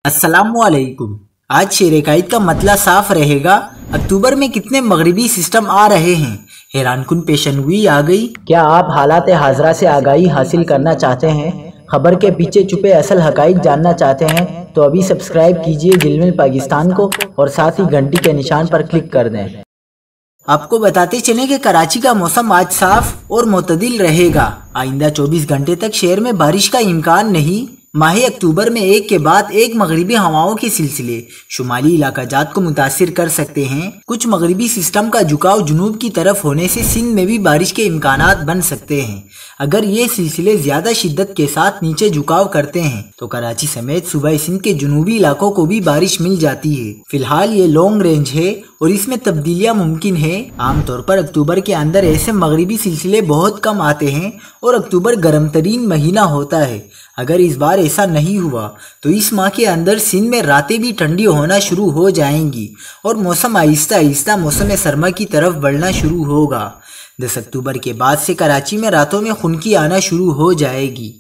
अस्सलाम वालेकुम। आज शेर कायद का मतला साफ रहेगा। अक्टूबर में कितने मगरिबी सिस्टम आ रहे हैं, हैरानकुन पेशनगोई आ गई। क्या आप हालात हाजरा से आगाही हासिल करना चाहते हैं, खबर के पीछे छुपे असल हकाइक जानना चाहते हैं, तो अभी सब्सक्राइब कीजिए जिलमिल पाकिस्तान को और साथ ही घंटी के निशान पर क्लिक कर दें। आपको बताते चलें कि कराची का मौसम आज साफ और मुतदिल रहेगा। आइंदा 24 घंटे तक शहर में बारिश का इम्कान नहीं। माह अक्टूबर में एक के बाद एक मगरिबी हवाओं के सिलसिले शुमाली इलाका जात को मुतासिर कर सकते हैं। कुछ मगरिबी सिस्टम का झुकाव जुनूब की तरफ होने से सिंध में भी बारिश के इम्कानात बन सकते हैं। अगर ये सिलसिले ज्यादा शिद्दत के साथ नीचे झुकाव करते हैं तो कराची समेत सूबा सिंध के जुनूबी इलाकों को भी बारिश मिल जाती है। फिलहाल ये लॉन्ग रेंज है और इसमें तब्दीलियां मुमकिन है। आमतौर पर अक्टूबर के अंदर ऐसे मगरिबी सिलसिले बहुत कम आते हैं और अक्टूबर गर्म तरीन महीना होता है। अगर इस बार ऐसा नहीं हुआ तो इस माह के अंदर सिंध में रातें भी ठंडी होना शुरू हो जाएंगी और मौसम आहिस्ता आहिस्ता मौसम सरमा की तरफ बढ़ना शुरू होगा। 10 अक्टूबर के बाद से कराची में रातों में खुनकी आना शुरू हो जाएगी।